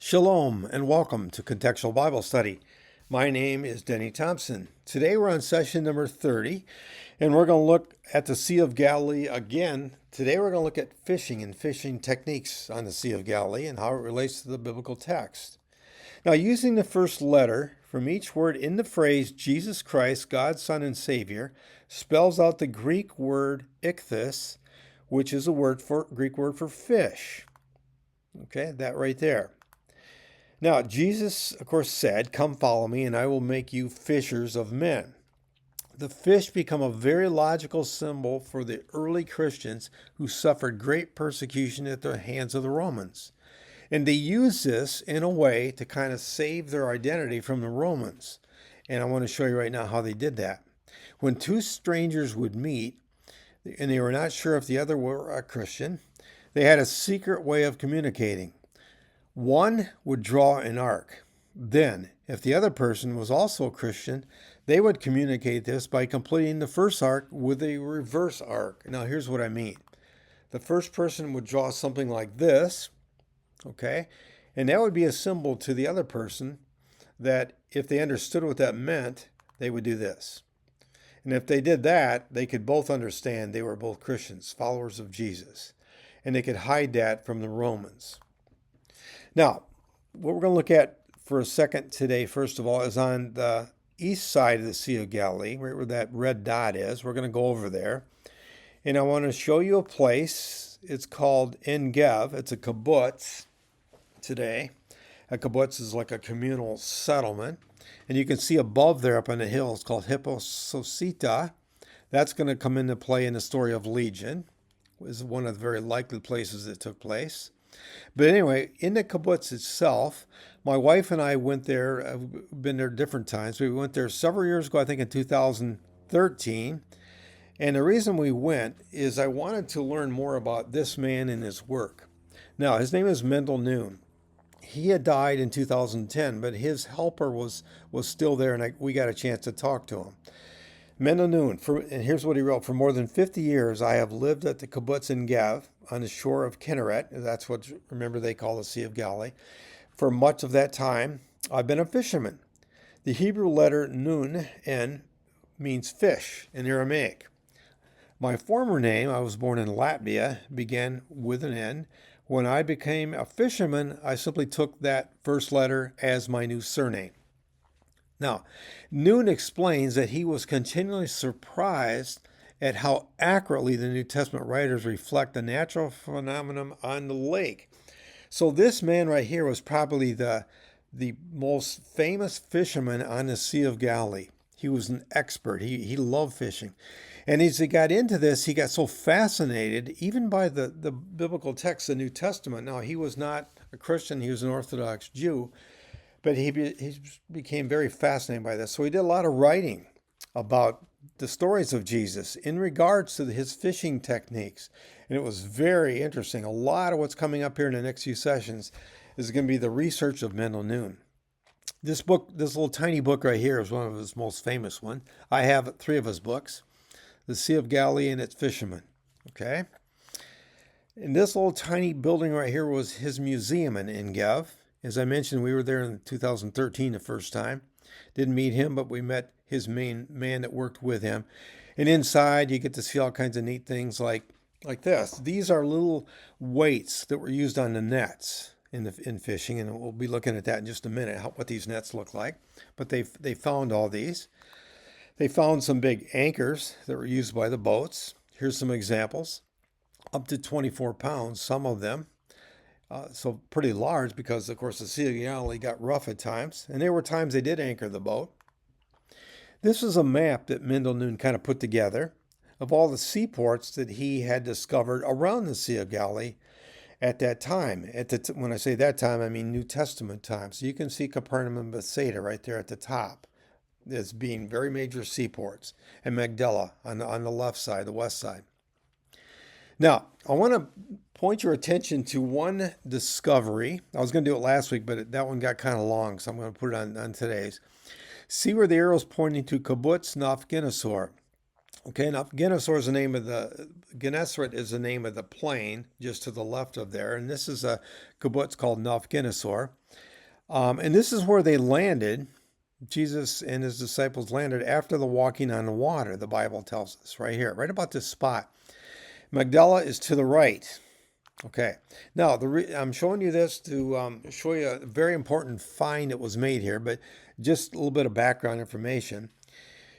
Shalom and welcome to Contextual Bible Study. My name is Denny Thompson. Today we're on session number 30 and we're going to look at the Sea of Galilee again. Today we're going to look at fishing and fishing techniques on the Sea of Galilee and how it relates to the biblical text. Now, using the first letter from each word in the phrase Jesus Christ, God's Son and Savior, spells out the Greek word ichthys, which is a Greek word for fish. Okay, that right there. Now, Jesus, of course, said, "Come follow me, and I will make you fishers of men." The fish become a very logical symbol for the early Christians who suffered great persecution at the hands of the Romans. And they used this in a way to kind of save their identity from the Romans. And I want to show you right now how they did that. When two strangers would meet, and they were not sure if the other were a Christian, they had a secret way of communicating. One would draw an arc. Then, if the other person was also a Christian, they would communicate this by completing the first arc with a reverse arc. Now, here's what I mean. The first person would draw something like this, okay? And that would be a symbol to the other person that if they understood what that meant, they would do this. And if they did that, they could both understand they were both Christians, followers of Jesus. And they could hide that from the Romans. Now, what we're going to look at for a second today, first of all, is on the east side of the Sea of Galilee, right where that red dot is. We're going to go over there. And I want to show you a place. It's called En Gev. It's a kibbutz today. A kibbutz is like a communal settlement. And you can see above there up on the hill, it's called Hippososita. That's going to come into play in the story of Legion. It was one of the very likely places that took place. But anyway, in the kibbutz itself, my wife and I went there. I've been there different times. We went there several years ago, I think in 2013. And the reason we went is I wanted to learn more about this man and his work. Now, his name is Mendel Noon. He had died in 2010, but his helper was still there, and we got a chance to talk to him. Mendel Noon, and here's what he wrote. "For more than 50 years, I have lived at the kibbutz En Gev on the shore of Kinneret." That's what, remember, they call the Sea of Galilee. "For much of that time, I've been a fisherman." The Hebrew letter Nun, N, means fish in Aramaic. My former name, I was born in Latvia, began with an N. When I became a fisherman, I simply took that first letter as my new surname. Now, Noon explains that he was continually surprised at how accurately the New Testament writers reflect the natural phenomenon on the lake. So this man right here was probably the most famous fisherman on the Sea of Galilee. He was an expert. He loved fishing. And as he got into this, he got so fascinated, even by the biblical text, the New Testament. Now, he was not a Christian. He was an Orthodox Jew. But he became very fascinated by this. So he did a lot of writing about the stories of Jesus in regards to his fishing techniques. And it was very interesting. A lot of what's coming up here in the next few sessions is going to be the research of Mendel Noon. This book, this little tiny book right here, is one of his most famous ones. I have 3 of his books. The Sea of Galilee and its Fishermen. Okay? And this little tiny building right here was his museum in En Gev. As I mentioned, we were there in 2013 the first time. Didn't meet him, but we met his main man that worked with him. And inside, you get to see all kinds of neat things like this. These are little weights that were used on the nets in fishing, and we'll be looking at that in just a minute, what these nets look like. But they found all these. They found some big anchors that were used by the boats. Here's some examples. Up to 24 pounds, some of them. So pretty large because, of course, the Sea of Galilee got rough at times. And there were times they did anchor the boat. This is a map that Mendel Noon kind of put together of all the seaports that he had discovered around the Sea of Galilee at that time. When I say that time, I mean New Testament time. So you can see Capernaum and Bethsaida right there at the top as being very major seaports. And Magdala on the left side, the west side. Now, I want to point your attention to one discovery. I was going to do it last week, but that one got kind of long, so I'm going to put it on today's. See where the arrow's pointing to Kibbutz Nafgenesor. Okay, now Gennesaret is the name of the plain just to the left of there, and this is a kibbutz called Nafgenesor. And this is where they landed. Jesus and his disciples landed after the walking on the water, the Bible tells us, right here, right about this spot. Magdala is to the right. Okay. Now, I'm showing you this to show you a very important find that was made here, but just a little bit of background information.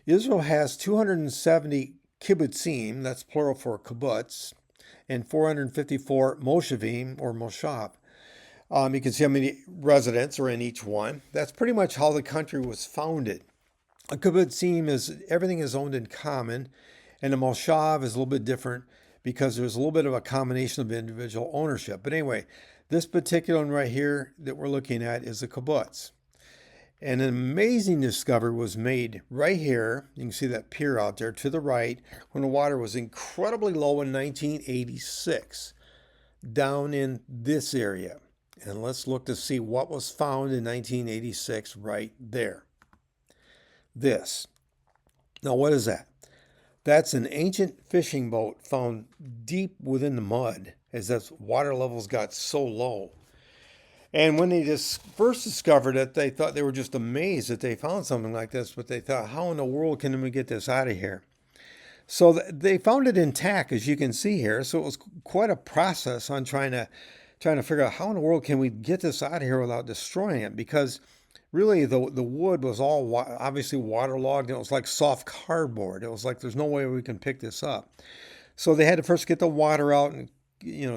Israel has 270 kibbutzim, that's plural for kibbutz, and 454 moshavim or moshav. You can see how many residents are in each one. That's pretty much how the country was founded. A kibbutzim is everything is owned in common, and a moshav is a little bit different because there's a little bit of a combination of individual ownership. But anyway, this particular one right here that we're looking at is a kibbutz. And an amazing discovery was made right here. You can see that pier out there to the right when the water was incredibly low in 1986, down in this area. And let's look to see what was found in 1986 right there. This. Now, what is that? That's an ancient fishing boat found deep within the mud as those water levels got so low. And when they just first discovered it, they thought they were just amazed that they found something like this, but they thought, how in the world can we get this out of here? So they found it intact, as you can see here. So it was quite a process on trying to figure out how in the world can we get this out of here without destroying it, because really the wood was all obviously waterlogged, and it was like soft cardboard. It was like there's no way we can pick this up. So they had to first get the water out and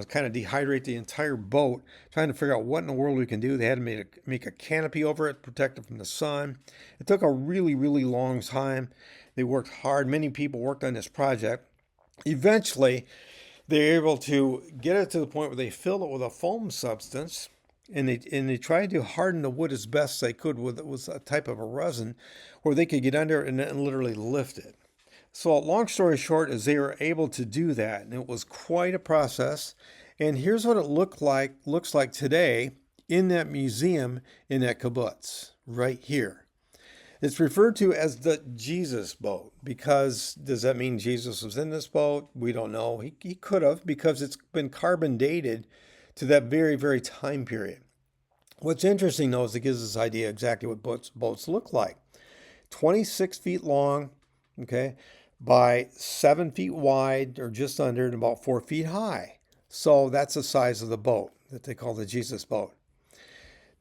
kind of dehydrate the entire boat, trying to figure out what in the world we can do. They had to make a canopy over it, protect it from the sun. It took a really, really long time. They worked hard. Many people worked on this project. Eventually, they were able to get it to the point where they filled it with a foam substance, and they tried to harden the wood as best they could with a type of a resin where they could get under it and literally lift it. So long story short is they were able to do that, and it was quite a process. And here's what it looks like today in that museum in that kibbutz right here. It's referred to as the Jesus boat because does that mean Jesus was in this boat? We don't know. He could have, because it's been carbon dated to that very, very time period. What's interesting though is it gives us an idea exactly what boats look like. 26 feet long, okay, by 7 feet wide or just under, and about 4 feet high. So that's the size of the boat that they call the Jesus boat.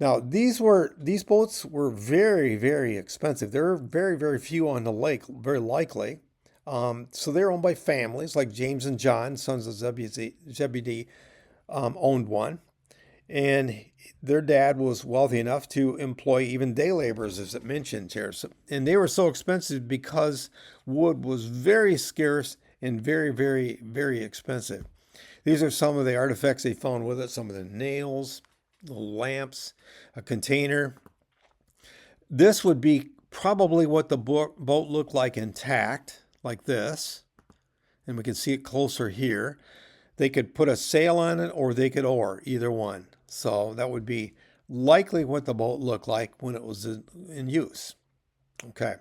Now, these boats were very, very expensive. There are very, very few on the lake, very likely. So they're owned by families like James and John, sons of Zebedee, owned one. And their dad was wealthy enough to employ even day laborers, as it mentions here. And they were so expensive because wood was very scarce and very, very, very expensive. These are some of the artifacts they found with it, some of the nails, the lamps, a container. This would be probably what the boat looked like intact, like this. And we can see it closer here. They could put a sail on it or they could oar, either one. So that would be likely what the boat looked like when it was in use. Okay.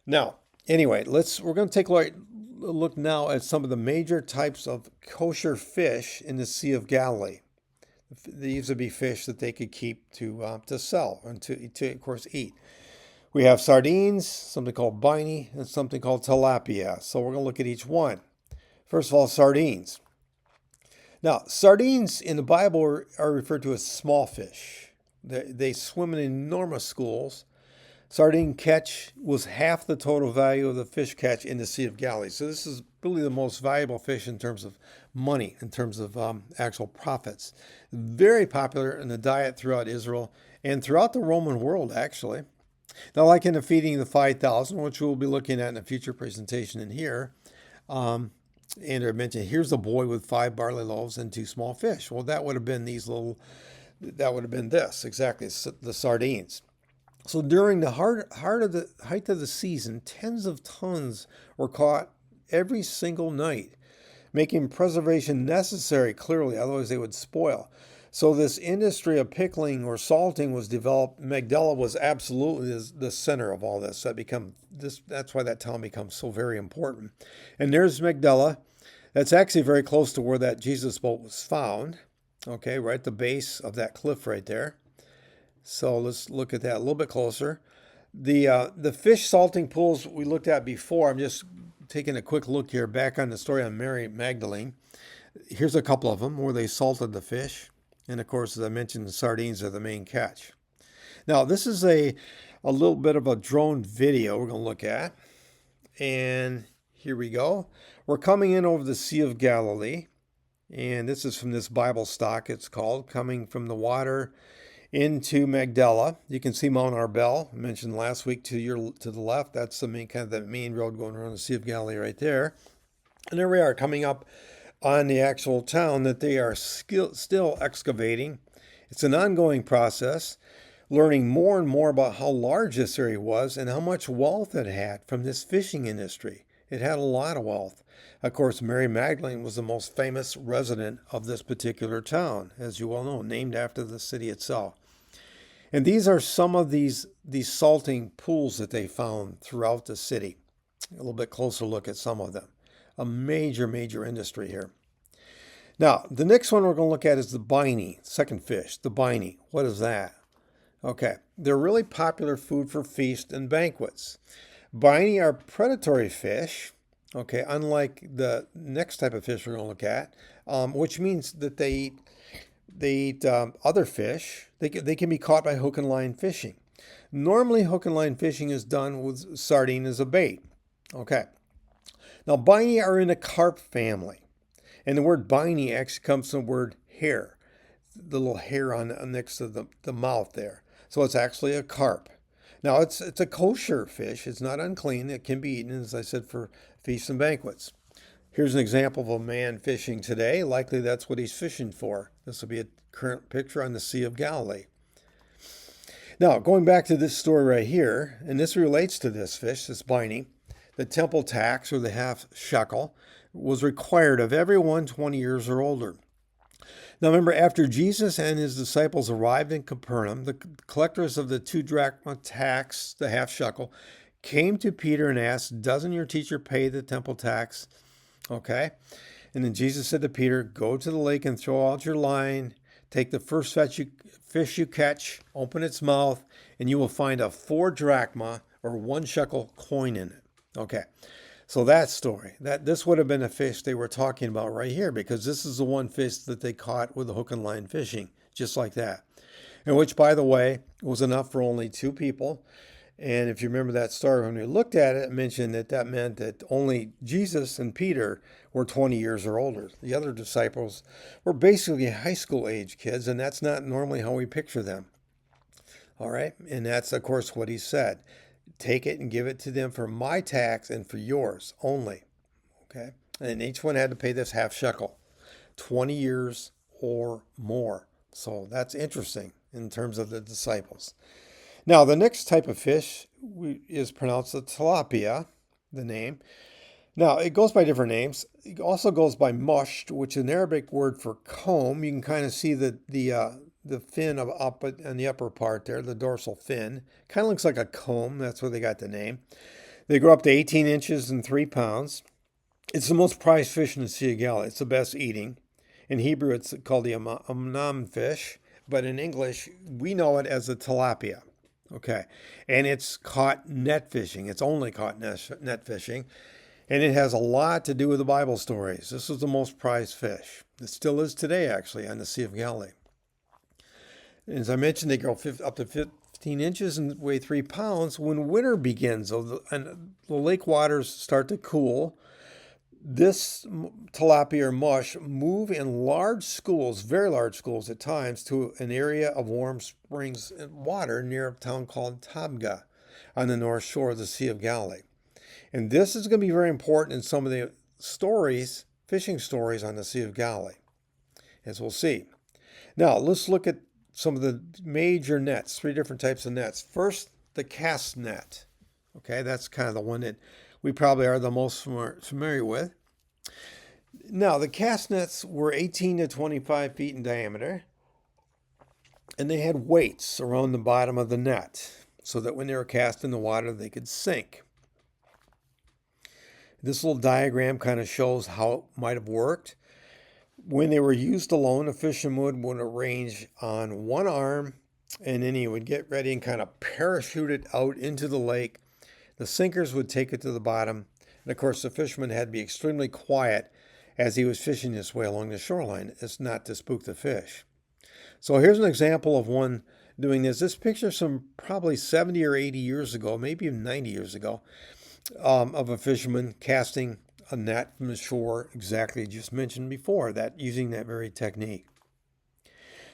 Now, anyway, we're going to take a look now at some of the major types of kosher fish in the Sea of Galilee. These would be fish that they could keep to sell and to of course eat. We have sardines, something called bini, and something called tilapia. So we're going to look at each one. First of all, sardines. Now, sardines in the Bible are referred to as small fish. They swim in enormous schools. Sardine catch was half the total value of the fish catch in the Sea of Galilee. So this is really the most valuable fish in terms of money, in terms of actual profits. Very popular in the diet throughout Israel and throughout the Roman world, actually. Now, like in the feeding of the 5,000, which we'll be looking at in a future presentation in here, Andrew mentioned, here's a boy with 5 barley loaves and 2 small fish. Well, that would have been this, exactly, the sardines. So during the height of the season, tens of tons were caught every single night, making preservation necessary, clearly, otherwise they would spoil. So this industry of pickling or salting was developed. Magdala was absolutely the center of all this. That's why that town becomes so very important. And there's Magdala. That's actually very close to where that Jesus boat was found. Okay, right at the base of that cliff right there. So let's look at that a little bit closer. The fish salting pools we looked at before, I'm just taking a quick look here back on the story on Mary Magdalene. Here's a couple of them where they salted the fish. And of course, as I mentioned, the sardines are the main catch. Now, this is a little bit of a drone video we're going to look at. And here we go. We're coming in over the Sea of Galilee. And this is from this Bible stock, it's called, coming from the water into Magdala. You can see Mount Arbel, I mentioned last week to the left. That's the main main road going around the Sea of Galilee right there. And there we are coming up on the actual town that they are still excavating. It's an ongoing process, learning more and more about how large this area was and how much wealth it had from this fishing industry. It had a lot of wealth. Of course, Mary Magdalene was the most famous resident of this particular town, as you all know, named after the city itself. And these are some of these salting pools that they found throughout the city. A little bit closer look at some of them. A major, major industry here. Now, the next one we're going to look at is the biny, second fish, the biny. What is that? Okay, they're really popular food for feasts and banquets. Biny are predatory fish, okay, unlike the next type of fish we're going to look at, which means that they eat other fish. They can be caught by hook and line fishing. Normally, hook and line fishing is done with sardine as a bait. Okay. Now, biny are in the carp family. And the word biny actually comes from the word hair, the little hair on next to the mouth there. So it's actually a carp. Now, it's a kosher fish. It's not unclean. It can be eaten, as I said, for feasts and banquets. Here's an example of a man fishing today. Likely that's what he's fishing for. This will be a current picture on the Sea of Galilee. Now, going back to this story right here, and this relates to this fish, this biny, the temple tax, or the half shekel, was required of everyone 20 years or older. Now remember, after Jesus and his disciples arrived in Capernaum, the collectors of the 2 drachma tax, the half shekel, came to Peter and asked, "Doesn't your teacher pay the temple tax?" Okay. And then Jesus said to Peter, "Go to the lake and throw out your line. Take the first fish you catch, open its mouth, and you will find a 4 drachma or 1 shekel coin in it." Okay. So that story, this would have been a fish they were talking about right here, because this is the one fish that they caught with the hook and line fishing, just like that. And which, by the way, was enough for only 2 people. And if you remember that story, when we looked at it, it mentioned that meant that only Jesus and Peter were 20 years or older. The other disciples were basically high school age kids, and that's not normally how we picture them. All right. And that's, of course, what he said. Take it and give it to them for my tax and for yours only. Okay. And each one had to pay this half shekel, 20 years or more. So that's interesting in terms of the disciples. Now, the next type of fish is pronounced the tilapia, the name. Now, it goes by different names. It also goes by musht, which is an Arabic word for comb. You can kind of see the fin up on the upper part there, the dorsal fin. Kind of looks like a comb. That's where they got the name. They grow up to 18 inches and 3 pounds. It's the most prized fish in the Sea of Galilee. It's the best eating. In Hebrew, it's called the amnam fish, but in English, we know it as the tilapia. Okay, and it's caught net fishing. It's only caught net fishing, and it has a lot to do with the Bible stories. This is the most prized fish. It still is today, actually, on the Sea of Galilee. As I mentioned, they grow up to 15 inches and weigh 3 pounds. When winter begins and the lake waters start to cool, this tilapia or mush move in large schools, very large schools at times, to an area of warm springs and water near a town called Tabga on the north shore of the Sea of Galilee. And this is going to be very important in some of the stories, fishing stories on the Sea of Galilee, as we'll see. Now, let's look at some of the major nets, 3 different types of nets. First, the cast net. Okay, that's kind of the one that we probably are the most familiar with. Now, the cast nets were 18 to 25 feet in diameter, and they had weights around the bottom of the net so that when they were cast in the water, they could sink. This little diagram kind of shows how it might have worked. When they were used alone, a fisherman would arrange on one arm and then he would get ready and kind of parachute it out into the lake. The sinkers would take it to the bottom. And of course, the fisherman had to be extremely quiet as he was fishing this way along the shoreline. It's not to spook the fish. So here's an example of one doing this. This picture from probably 70 or 80 years ago, maybe even 90 years ago, of a fisherman casting a net from the shore, exactly as just mentioned before, that using that very technique.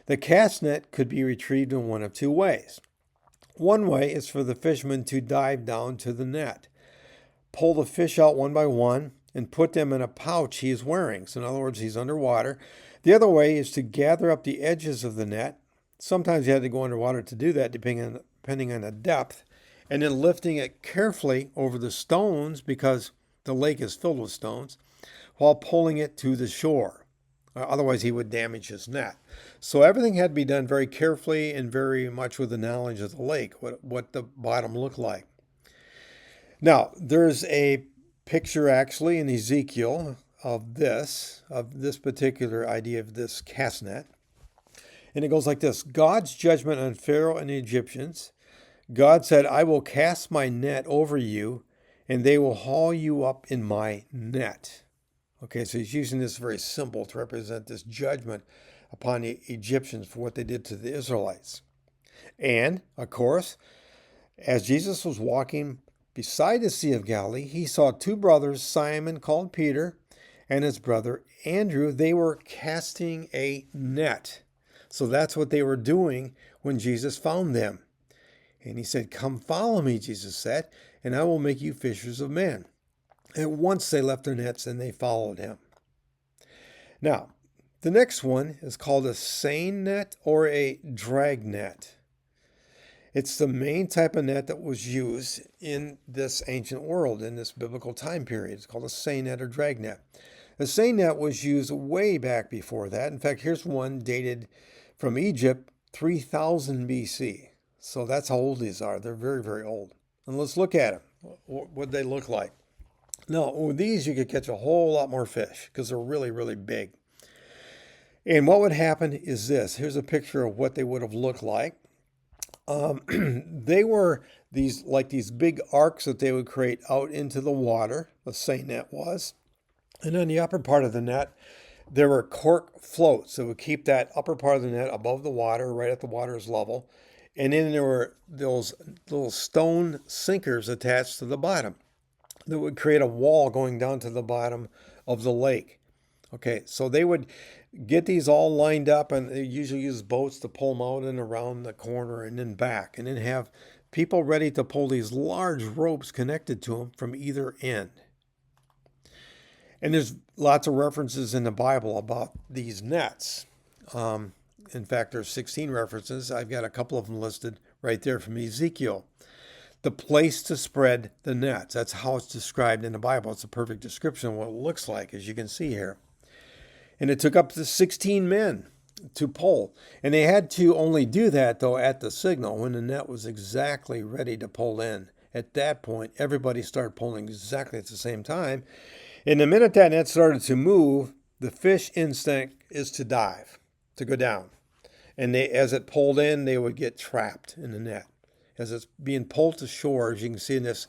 The cast net could be retrieved in one of two ways. One way is for the fisherman to dive down to the net, pull the fish out one by one, and put them in a pouch he is wearing. So in other words, he's underwater. The other way is to gather up the edges of the net. Sometimes you had to go underwater to do that, depending on the depth, and then lifting it carefully over the stones, because the lake is filled with stones, while pulling it to the shore. Otherwise, he would damage his net. So everything had to be done very carefully and very much with the knowledge of the lake, what the bottom looked like. Now, there's a picture actually in Ezekiel of this particular idea of this cast net. And it goes like this: God's judgment on Pharaoh and the Egyptians. God said, I will cast my net over you, and they will haul you up in my net. Okay, so he's using this very symbol to represent this judgment upon the Egyptians for what they did to the Israelites. And, of course, as Jesus was walking beside the Sea of Galilee, he saw two brothers, Simon called Peter, and his brother Andrew. They were casting a net. So that's what they were doing when Jesus found them. And he said, come follow me, Jesus said, and I will make you fishers of men. And once they left their nets and they followed him. Now, the next one is called a seine net or a drag net. It's the main type of net that was used in this ancient world, in this biblical time period. It's called a seine net or drag net. The seine net was used way back before that. In fact, here's one dated from Egypt, 3000 BC. So that's how old these are. They're very, very old. And let's look at them. What they look like. Now, with these, you could catch a whole lot more fish because they're really, really big. And what would happen is this. Here's a picture of what they would have looked like. They were these big arcs that they would create out into the water. The seine net was. And on the upper part of the net, there were cork floats that would keep that upper part of the net above the water, right at the water's level. And then there were those little stone sinkers attached to the bottom that would create a wall going down to the bottom of the lake. Okay, so they would get these all lined up, and they usually use boats to pull them out and around the corner and then back, and then have people ready to pull these large ropes connected to them from either end. And there's lots of references in the Bible about these nets. In fact, there's 16 references. I've got a couple of them listed right there from Ezekiel. The place to spread the nets. That's how it's described in the Bible. It's a perfect description of what it looks like, as you can see here. And it took up to 16 men to pull. And they had to only do that, though, at the signal when the net was exactly ready to pull in. At that point, everybody started pulling exactly at the same time. And the minute that net started to move, the fish instinct is to dive, to go down. And as it pulled in, they would get trapped in the net. As it's being pulled to shore, as you can see in this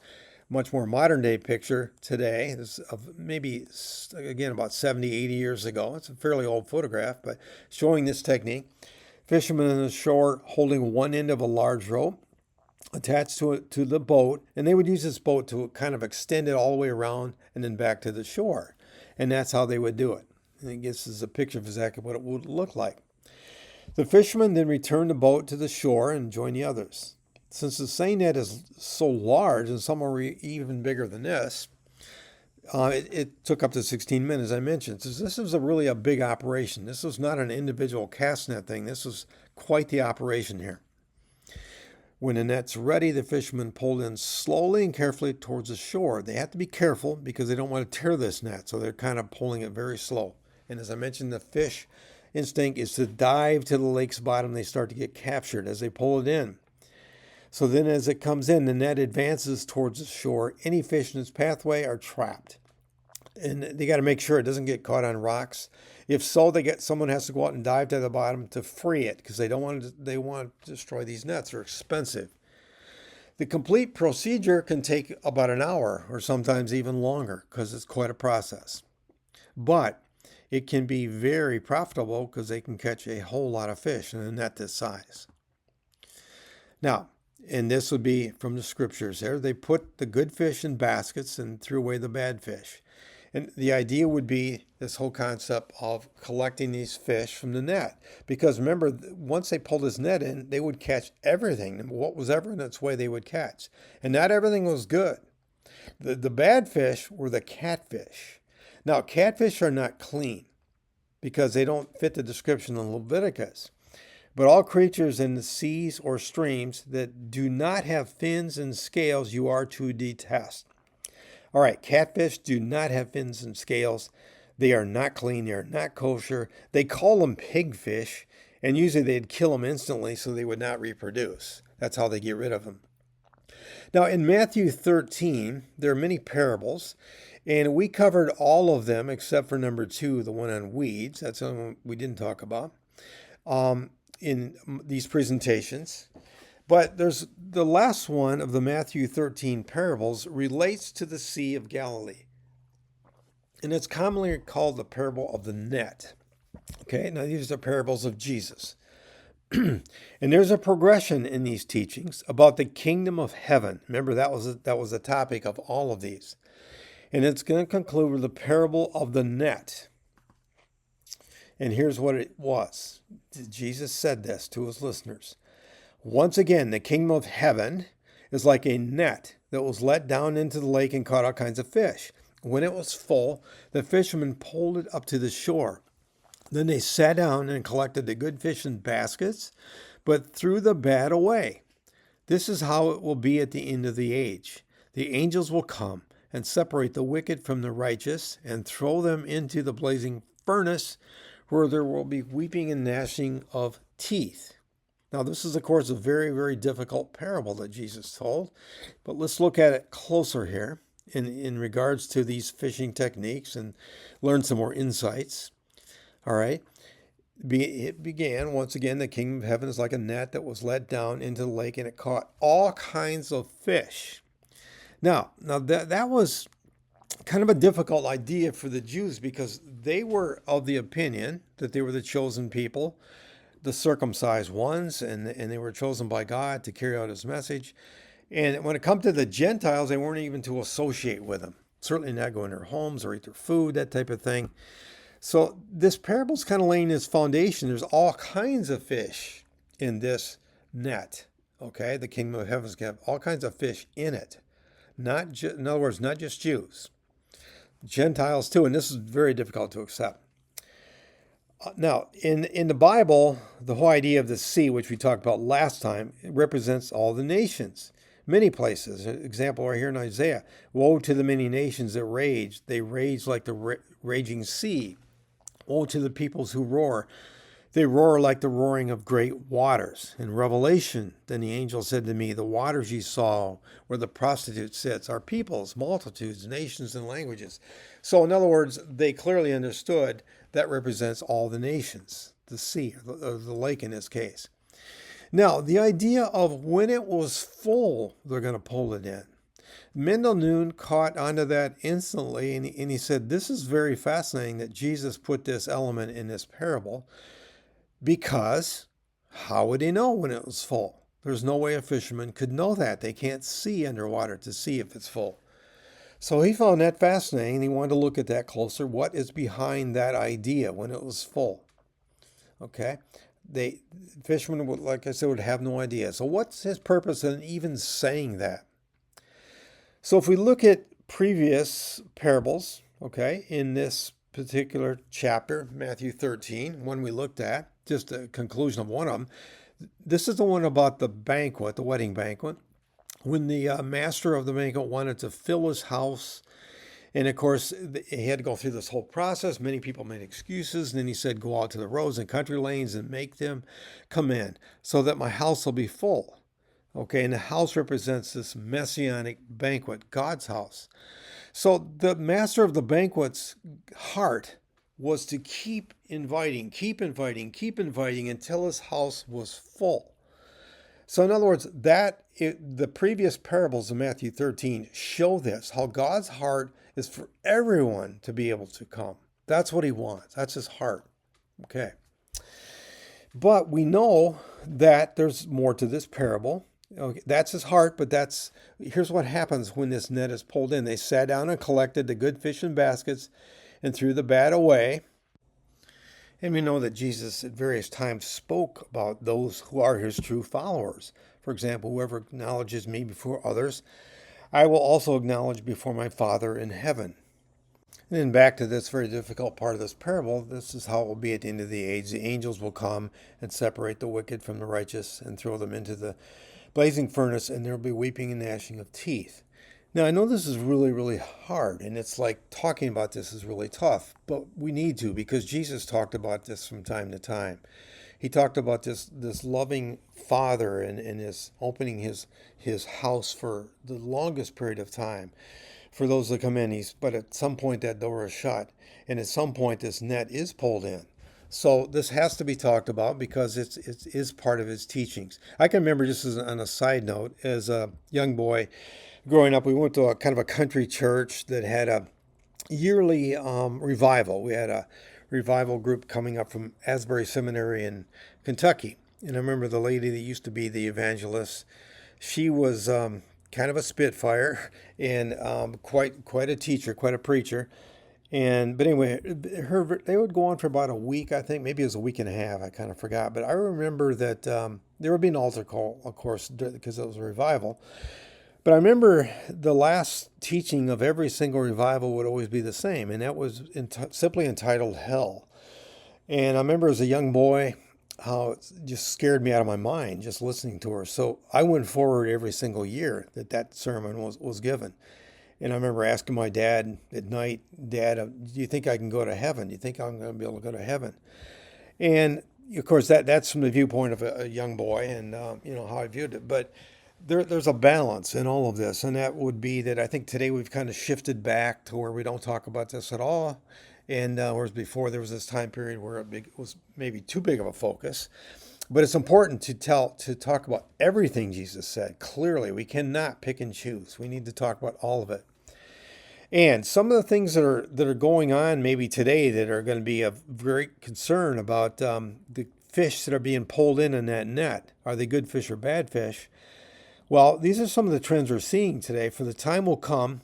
much more modern day picture today, this is of maybe, again, about 70, 80 years ago. It's a fairly old photograph, but showing this technique. Fishermen on the shore holding one end of a large rope attached to the boat, and they would use this boat to kind of extend it all the way around and then back to the shore. And that's how they would do it. And I guess this is a picture of exactly what it would look like. The fishermen then returned the boat to the shore and joined the others. Since the seine net is so large, and some are even bigger than this, it took up to 16 men, as I mentioned. So this was really a big operation. This was not an individual cast net thing. This was quite the operation here. When the net's ready, the fishermen pulled in slowly and carefully towards the shore. They have to be careful because they don't want to tear this net, so they're kind of pulling it very slow. And as I mentioned, the fish instinct is to dive to the lake's bottom. They start to get captured as they pull it in. So then as it comes in, the net advances towards the shore. Any fish in its pathway are trapped. And they got to make sure it doesn't get caught on rocks. If so, someone has to go out and dive to the bottom to free it because they want to destroy these nets. They're expensive. The complete procedure can take about an hour or sometimes even longer because it's quite a process. But it can be very profitable because they can catch a whole lot of fish in a net this size. Now, and this would be from the scriptures there, they put the good fish in baskets and threw away the bad fish. And the idea would be this whole concept of collecting these fish from the net. Because remember, once they pulled this net in, they would catch everything. What was ever in its way, they would catch. And not everything was good. The bad fish were the catfish. Now, catfish are not clean because they don't fit the description in Leviticus. But all creatures in the seas or streams that do not have fins and scales, you are to detest. All right, catfish do not have fins and scales. They are not clean. They are not kosher. They call them pigfish, and usually they'd kill them instantly so they would not reproduce. That's how they get rid of them. Now, in Matthew 13, there are many parables, and we covered all of them except for number 2, the one on weeds. That's the one we didn't talk about in these presentations. But there's the last one of the Matthew 13 parables relates to the Sea of Galilee. And it's commonly called the parable of the net. Okay, now these are parables of Jesus. And there's a progression in these teachings about the kingdom of heaven. Remember, that was the topic of all of these. And it's going to conclude with the parable of the net. And here's what it was. Jesus said this to his listeners. Once again, the kingdom of heaven is like a net that was let down into the lake and caught all kinds of fish. When it was full, the fishermen pulled it up to the shore. Then they sat down and collected the good fish in baskets, but threw the bad away. This is how it will be at the end of the age. The angels will come and separate the wicked from the righteous and throw them into the blazing furnace, where there will be weeping and gnashing of teeth. Now, this is, of course, a very, very difficult parable that Jesus told, but let's look at it closer here in regards to these fishing techniques and learn some more insights. All right. It began, once again, the kingdom of heaven is like a net that was let down into the lake, and it caught all kinds of fish. Now that was kind of a difficult idea for the Jews because they were of the opinion that they were the chosen people, the circumcised ones, and they were chosen by God to carry out his message. And when it comes to the Gentiles, they weren't even to associate with them. Certainly not go in their homes or eat their food, that type of thing. So this parable's kind of laying this foundation. There's all kinds of fish in this net. Okay, the kingdom of heaven's going to have all kinds of fish in it. In other words, not just Jews. Gentiles too, and this is very difficult to accept. Now, in the Bible, the whole idea of the sea, which we talked about last time, it represents all the nations. Many places. An example right here in Isaiah. Woe to the many nations that rage. They rage like the raging sea. Woe to the peoples who roar. They roar like the roaring of great waters. In Revelation, then the angel said to me, the waters you saw where the prostitute sits are peoples, multitudes, nations, and languages. So in other words, they clearly understood that represents all the nations, the sea, or the lake in this case. Now, the idea of when it was full, they're going to pull it in. Mendel Noon caught onto that instantly, and he said, this is very fascinating that Jesus put this element in this parable, because how would he know when it was full? There's no way a fisherman could know that. They can't see underwater to see if it's full. So he found that fascinating, and he wanted to look at that closer. What is behind that idea when it was full? Okay. Fishermen would, like I said, would have no idea. So what's his purpose in even saying that? So if we look at previous parables, okay, in this particular chapter, Matthew 13, one we looked at, just a conclusion of one of them, this is the one about the banquet, the wedding banquet, when the master of the banquet wanted to fill his house. And of course, he had to go through this whole process. Many people made excuses. And then he said, go out to the roads and country lanes and make them come in so that my house will be full. Okay, and the house represents this messianic banquet, God's house. So the master of the banquet's heart was to keep inviting, keep inviting until his house was full. So in other words, the previous parables of Matthew 13 show this, how God's heart is for everyone to be able to come. That's what he wants. That's his heart. Okay. But we know that there's more to this parable. Okay, that's his heart, but here's what happens when this net is pulled in. They sat down and collected the good fish in baskets and threw the bad away. And we know that Jesus at various times spoke about those who are his true followers. For example, whoever acknowledges me before others, I will also acknowledge before my Father in heaven. And then back to this very difficult part of this parable, this is how it will be at the end of the age. The angels will come and separate the wicked from the righteous and throw them into the blazing furnace, and there will be weeping and gnashing of teeth. Now, I know this is really, really hard, and it's like talking about this is really tough, but we need to, because Jesus talked about this from time to time. He talked about this loving Father and his opening his house for the longest period of time for those that come in. But at some point that door is shut, and at some point this net is pulled in. So this has to be talked about because it is part of his teachings. I can remember, just as on a side note, as a young boy growing up, we went to a kind of a country church that had a yearly revival. We had a revival group coming up from Asbury Seminary in Kentucky. And I remember the lady that used to be the evangelist. She was kind of a spitfire and quite a teacher, quite a preacher. But anyway, they would go on for about a week, I think. Maybe it was a week and a half. I kind of forgot. But I remember that there would be an altar call, of course, because it was a revival. But I remember the last teaching of every single revival would always be the same, and that was simply entitled Hell. And I remember as a young boy how it just scared me out of my mind just listening to her. So I went forward every single year that sermon was given. And I remember asking my dad at night, Dad, do you think I can go to heaven? Do you think I'm going to be able to go to heaven? And of course, that's from the viewpoint of a young boy and how I viewed it. But there's a balance in all of this, and that would be that I think today we've kind of shifted back to where we don't talk about this at all. And whereas before there was this time period where it was maybe too big of a focus. But it's important to talk about everything Jesus said. Clearly, we cannot pick and choose. We need to talk about all of it. And some of the things that are going on maybe today that are going to be of very concern about the fish that are being pulled in that net. Are they good fish or bad fish? Well, these are some of the trends we're seeing today. For the time will come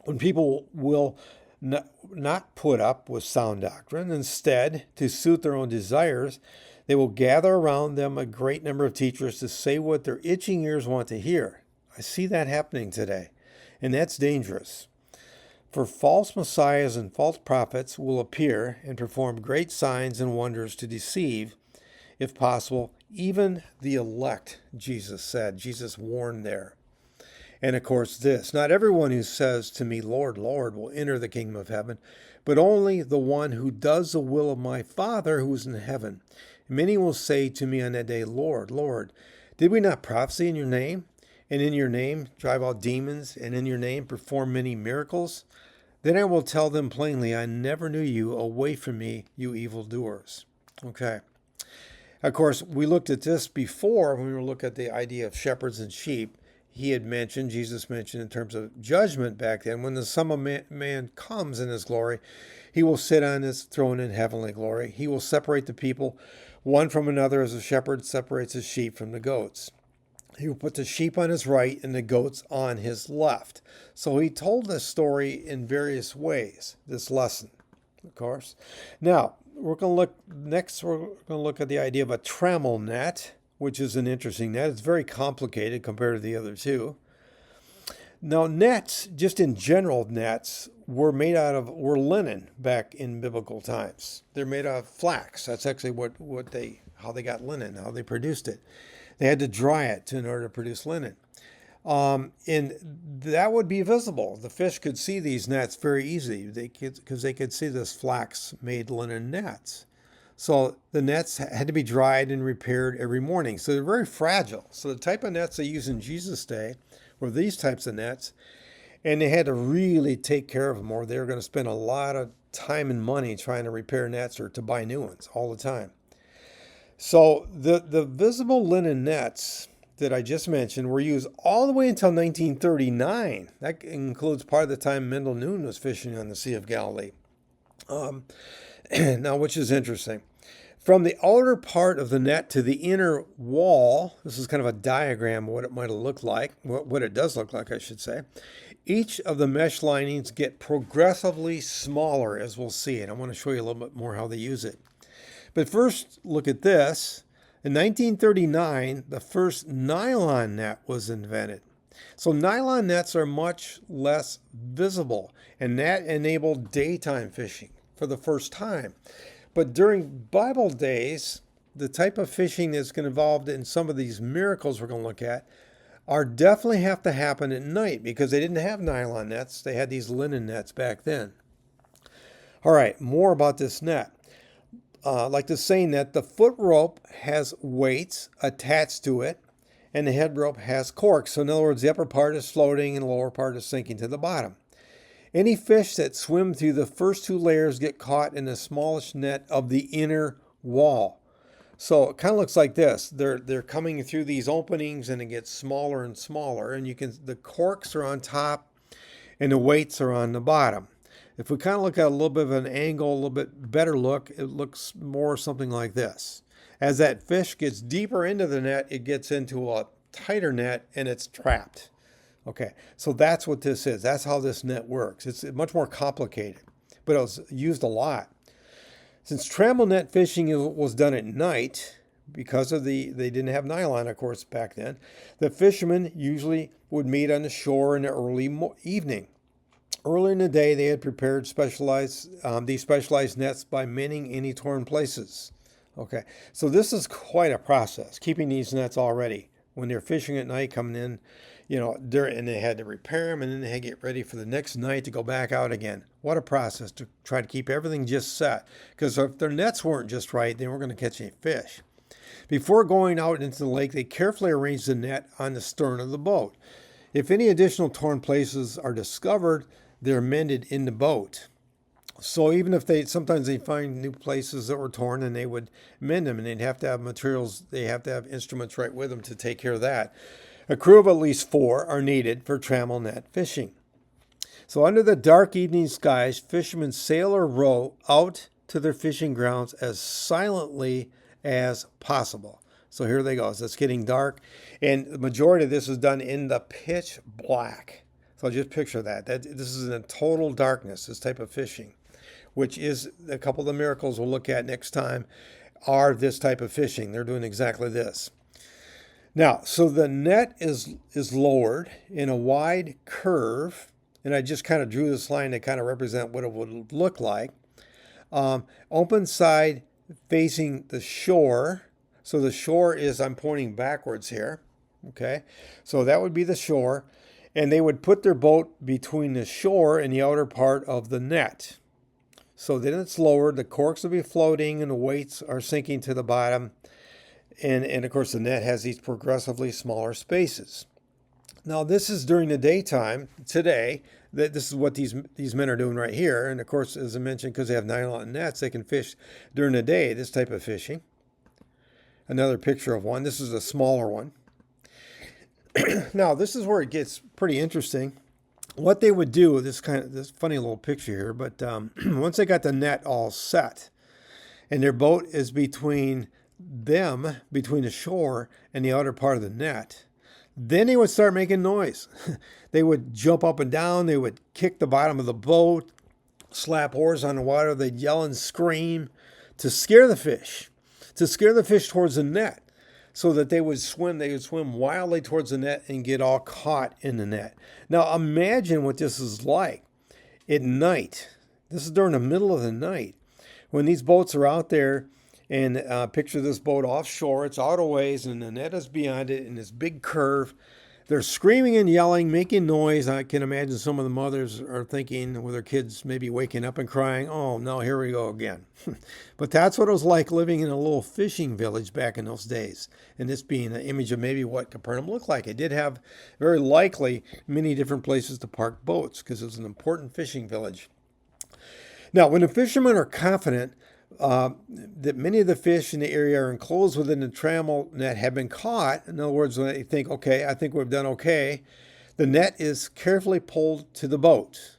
when people will not put up with sound doctrine. Instead, to suit their own desires, they will gather around them a great number of teachers to say what their itching ears want to hear. I see that happening today, and that's dangerous. For false messiahs and false prophets will appear and perform great signs and wonders to deceive, if possible, even the elect, Jesus said. Jesus warned there. And of course this, not everyone who says to me, Lord, Lord, will enter the kingdom of heaven, but only the one who does the will of my Father who is in heaven. Many will say to me on that day, Lord, Lord, did we not prophesy in your name? And in your name drive out demons, and in your name perform many miracles? Then I will tell them plainly, I never knew you. Away from me, you evildoers. Okay. Of course, we looked at this before when we were looking at the idea of shepherds and sheep. Jesus mentioned in terms of judgment back then, when the Son of Man comes in his glory, he will sit on his throne in heavenly glory. He will separate the people one from another as a shepherd separates his sheep from the goats. He will put the sheep on his right and the goats on his left. So he told this story in various ways, this lesson, of course. Now, we're going to look at the idea of a trammel net, which is an interesting net. It's very complicated compared to the other two. Now, nets, just in general, nets were were linen back in biblical times. They're made out of flax. That's actually how they got linen, how they produced it. They had to dry it in order to produce linen. And that would be visible. The fish could see these nets very easily because they could see this flax-made linen nets. So the nets had to be dried and repaired every morning. So they're very fragile. So the type of nets they used in Jesus' day were these types of nets. And they had to really take care of them, or they were going to spend a lot of time and money trying to repair nets or to buy new ones all the time. So the visible linen nets that I just mentioned were used all the way until 1939. That includes part of the time Mendel Noon was fishing on the Sea of Galilee. Now, which is interesting. From the outer part of the net to the inner wall, this is kind of a diagram of what it might have looked like, what it does look like, I should say. Each of the mesh linings get progressively smaller, as we'll see, and I want to show you a little bit more how they use it. But first, look at this. In 1939, the first nylon net was invented. So nylon nets are much less visible, and that enabled daytime fishing for the first time. But during Bible days, the type of fishing that's going to involve in some of these miracles we're going to look at are definitely have to happen at night because they didn't have nylon nets. They had these linen nets back then. All right, more about this net. Like the seine net, the foot rope has weights attached to it, and the head rope has corks. So in other words, the upper part is floating and the lower part is sinking to the bottom. Any fish that swim through the first two layers get caught in the smallest net of the inner wall. So it kind of looks like this. They're coming through these openings and it gets smaller and smaller. And the corks are on top and the weights are on the bottom. If we kind of look at a little bit of an angle, a little bit better look, it looks more something like this. As that fish gets deeper into the net, it gets into a tighter net and it's trapped. Okay, so that's what this is. That's how this net works. It's much more complicated, but it was used a lot. Since trammel net fishing was done at night, because they didn't have nylon, of course, back then, the fishermen usually would meet on the shore in the early evening. Earlier in the day, they had prepared these specialized nets by mending any torn places. Okay, so this is quite a process, keeping these nets all ready. When they're fishing at night, coming in, and they had to repair them, and then they had to get ready for the next night to go back out again. What a process to try to keep everything just set. Because if their nets weren't just right, they weren't going to catch any fish. Before going out into the lake, they carefully arranged the net on the stern of the boat. If any additional torn places are discovered, they're mended in the boat. So even if sometimes they find new places that were torn, and they would mend them, and they'd have to have materials, they have to have instruments right with them to take care of that. A crew of at least 4 are needed for trammel net fishing. So under the dark evening skies, fishermen sail or row out to their fishing grounds as silently as possible. So here they go. So it's getting dark, and the majority of this is done in the pitch black. So just picture that. This is in total darkness, this type of fishing, which is a couple of the miracles we'll look at next time are this type of fishing. They're doing exactly this. Now, so the net is lowered in a wide curve, and I just kind of drew this line to kind of represent what it would look like. Open side facing the shore. So the shore is, I'm pointing backwards here. Okay, so that would be the shore. And they would put their boat between the shore and the outer part of the net. So then it's lowered, the corks will be floating, and the weights are sinking to the bottom. And of course, the net has these progressively smaller spaces. Now, this is during the daytime. Today, this is what these men are doing right here. And of course, as I mentioned, because they have nylon nets, they can fish during the day, this type of fishing. Another picture of one. This is a smaller one. Now, this is where it gets pretty interesting. What they would do, this funny little picture here, but once they got the net all set, and their boat is between the shore and the outer part of the net, then they would start making noise. They would jump up and down. They would kick the bottom of the boat, slap oars on the water. They'd yell and scream to scare the fish towards the net, so that they would swim wildly towards the net and get all caught in the net. Now imagine what this is like at night. This is during the middle of the night when these boats are out there, and picture this boat offshore. It's out a ways, and the net is beyond it in this big curve. They're screaming and yelling, making noise. I can imagine some of the mothers are thinking, with their kids maybe waking up and crying, oh, no, here we go again. But that's what it was like living in a little fishing village back in those days. And this being an image of maybe what Capernaum looked like. It did have, very likely, many different places to park boats because it was an important fishing village. Now, when the fishermen are confident that many of the fish in the area are enclosed within the trammel net have been caught, in other words, when they think, okay, I think we've done okay, the net is carefully pulled to the boat.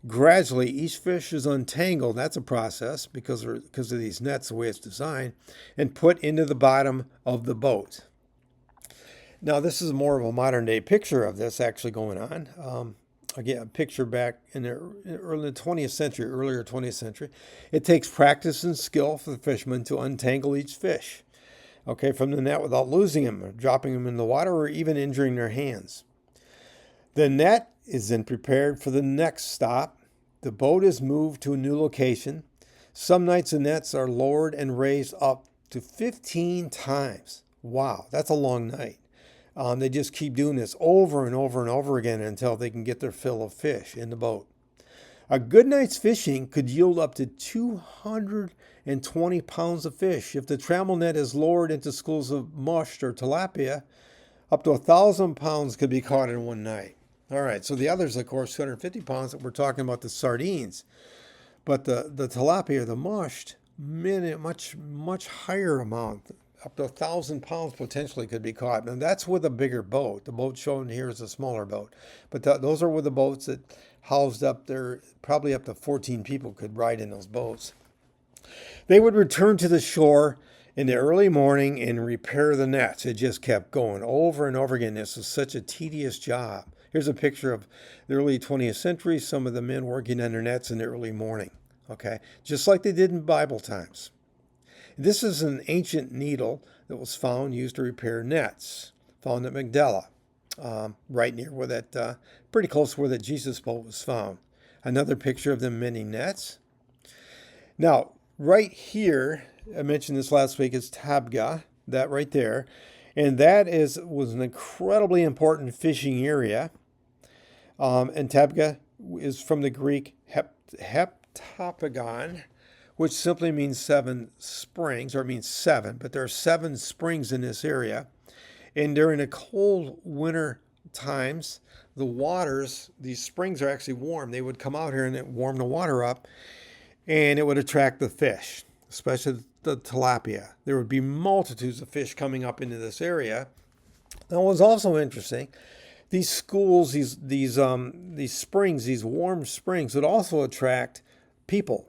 Gradually, each fish is untangled. That's a process because of these nets, the way it's designed, and put into the bottom of the boat. Now, this is more of a modern day picture of this actually going on. Again, a picture back in the earlier 20th century. It takes practice and skill for the fishermen to untangle each fish, okay, from the net without losing them, or dropping them in the water, or even injuring their hands. The net is then prepared for the next stop. The boat is moved to a new location. Some nights the nets are lowered and raised up to 15 times. Wow, that's a long night. They just keep doing this over and over and over again until they can get their fill of fish in the boat. A good night's fishing could yield up to 220 pounds of fish. If the trammel net is lowered into schools of mushed or tilapia, up to 1,000 pounds could be caught in one night. All right, so the others, of course, 250 pounds, we're talking about the sardines. But the tilapia, the mushed, much higher amount, up to 1,000 pounds potentially could be caught. And that's with a bigger boat. The boat shown here is a smaller boat. But those are with the boats that housed up there, probably up to 14 people could ride in those boats. They would return to the shore in the early morning and repair the nets. It just kept going over and over again. This was such a tedious job. Here's a picture of the early 20th century, some of the men working on their nets in the early morning, okay? Just like they did in Bible times. This is an ancient needle that was found, used to repair nets, found at Magdala, right near where that, pretty close to where that Jesus boat was found. Another picture of them mending nets. Now, right here, I mentioned this last week, is Tabgha, that right there. And that was an incredibly important fishing area. And Tabgha is from the Greek heptapagon, which simply means 7 springs, or it means 7, but there are 7 springs in this area. And during the cold winter times, the waters, these springs are actually warm. They would come out here and it warm the water up, and it would attract the fish, especially the tilapia. There would be multitudes of fish coming up into this area. Now, what was also interesting, these schools, these springs, these warm springs would also attract people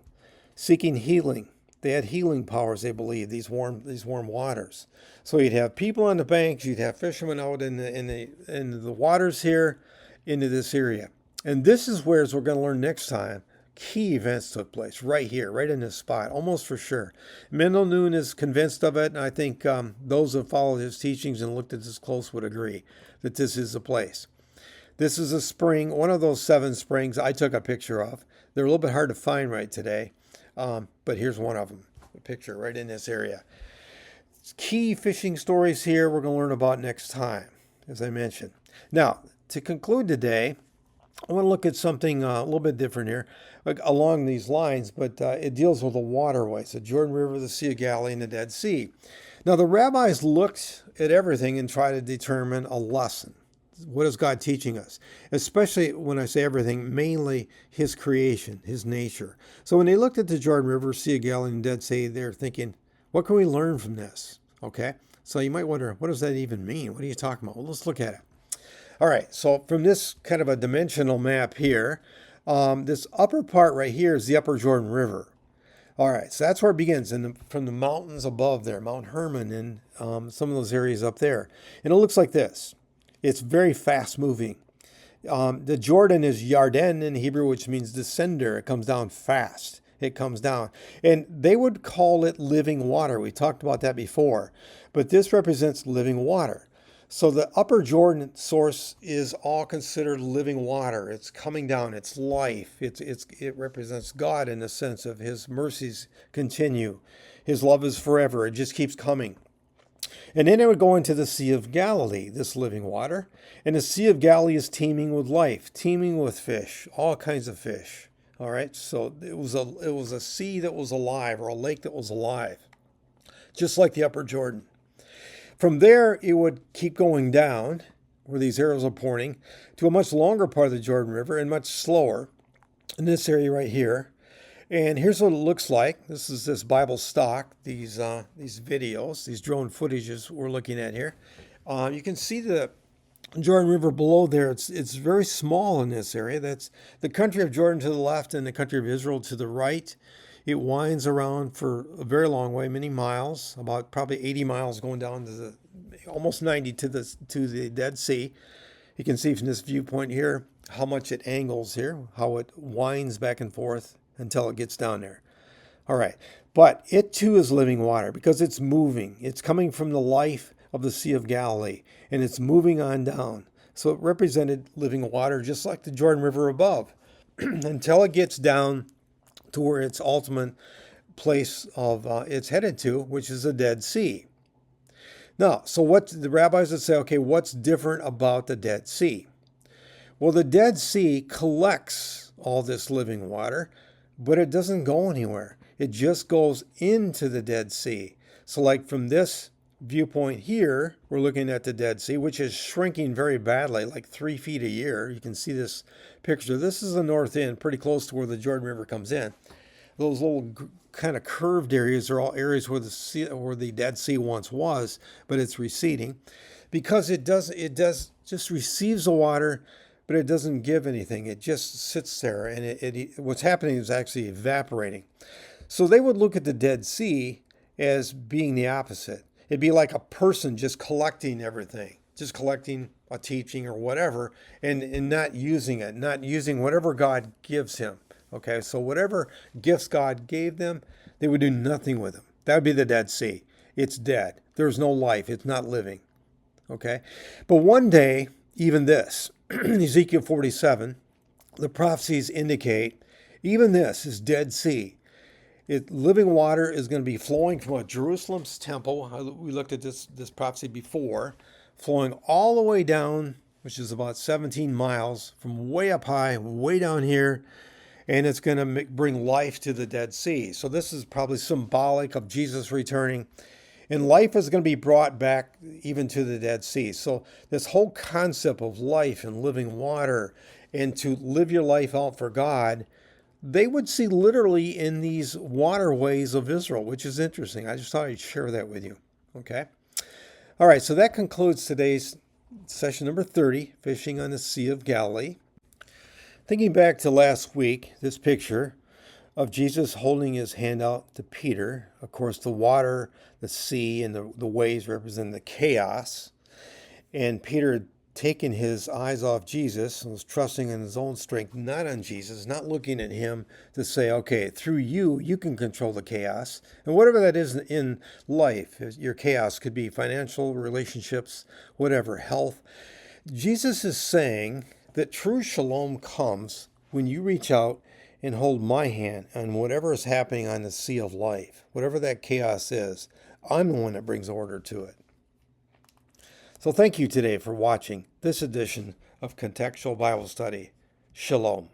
seeking healing. They had healing powers, they believed, these warm waters. So you'd have people on the banks, you'd have fishermen out in the waters here into this area. And this is where, as we're going to learn next time, key events took place right here, right in this spot, almost for sure. Mendel Noon is convinced of it, and I think those who followed his teachings and looked at this close would agree that this is the place. This is a spring, one of those 7 springs I took a picture of. They're a little bit hard to find right today, but here's one of them, a picture right in this area. Key fishing stories here we're going to learn about next time, as I mentioned. Now, to conclude today, I want to look at something a little bit different here, along these lines, but it deals with the waterways, the Jordan River, the Sea of Galilee, and the Dead Sea. Now, the rabbis looked at everything and tried to determine a lesson. What is God teaching us? Especially when I say everything, mainly His creation, His nature. So when they looked at the Jordan River, Sea of Galilee, and Dead Sea, they're thinking, what can we learn from this? Okay, so you might wonder, what does that even mean? What are you talking about? Well, let's look at it. All right, so from this kind of a dimensional map here, this upper part right here is the upper Jordan River. All right, so that's where it begins, from the mountains above there, Mount Hermon and some of those areas up there. And it looks like this. It's very fast moving. The Jordan is Yarden in Hebrew, which means descender. It comes down fast. It comes down. And they would call it living water. We talked about that before. But this represents living water. So the upper Jordan source is all considered living water. It's coming down. It's life. It represents God in the sense of His mercies continue. His love is forever. It just keeps coming. And then it would go into the Sea of Galilee, this living water. And the Sea of Galilee is teeming with life, teeming with fish, all kinds of fish. All right, so it was a sea that was alive, or a lake that was alive, just like the upper Jordan. From there, it would keep going down, where these arrows are pointing, to a much longer part of the Jordan River and much slower, in this area right here. And here's what it looks like. This is this Bible stock, these videos, these drone footages we're looking at here. You can see the Jordan River below there. It's very small in this area. That's the country of Jordan to the left and the country of Israel to the right. It winds around for a very long way, many miles, about probably 80 miles going down to the almost 90 to the Dead Sea. You can see from this viewpoint here how much it angles here, how it winds back and forth until it gets down there. All right, but it too is living water because it's moving. It's coming from the life of the Sea of Galilee, and it's moving on down. So it represented living water just like the Jordan River above until it gets down to where its ultimate place of it's headed to, which is the Dead Sea. Now, so what the rabbis would say, okay, what's different about the Dead Sea? Well, the Dead Sea collects all this living water, but it doesn't go anywhere. It just goes into the Dead Sea. So like from this viewpoint here, we're looking at the Dead Sea, which is shrinking very badly, like 3 feet a year. You can see this picture. This is the north end, pretty close to where the Jordan River comes in. Those little kind of curved areas are all areas where the Dead Sea once was, but it's receding because it just receives the water, but it doesn't give anything. It just sits there, and what's happening is actually evaporating. So they would look at the Dead Sea as being the opposite. It'd be like a person just collecting everything, just collecting a teaching or whatever, and not using it, not using whatever God gives him. Okay, so whatever gifts God gave them, they would do nothing with them. That would be the Dead Sea. It's dead. There's no life. It's not living. Okay, but one day, even this, Ezekiel 47, the prophecies indicate even this is Dead Sea. Living water is going to be flowing from Jerusalem's temple. We looked at this prophecy before, flowing all the way down, which is about 17 miles, from way up high, way down here, and it's going to bring life to the Dead Sea. So this is probably symbolic of Jesus returning, and life is going to be brought back even to the Dead Sea. So this whole concept of life and living water and to live your life out for God, they would see literally in these waterways of Israel, which is interesting. I just thought I'd share that with you. Okay. All right. So that concludes today's session number 30, Fishing on the Sea of Galilee. Thinking back to last week, this picture of Jesus holding his hand out to Peter. Of course, the water, the sea, and the waves represent the chaos. And Peter had taken his eyes off Jesus and was trusting in his own strength, not on Jesus, not looking at him to say, okay, through you can control the chaos. And whatever that is in life, your chaos could be financial, relationships, whatever, health. Jesus is saying that true shalom comes when you reach out and hold my hand on whatever is happening on the sea of life, whatever that chaos is. I'm the one that brings order to it. So thank you today for watching this edition of Contextual Bible Study. Shalom.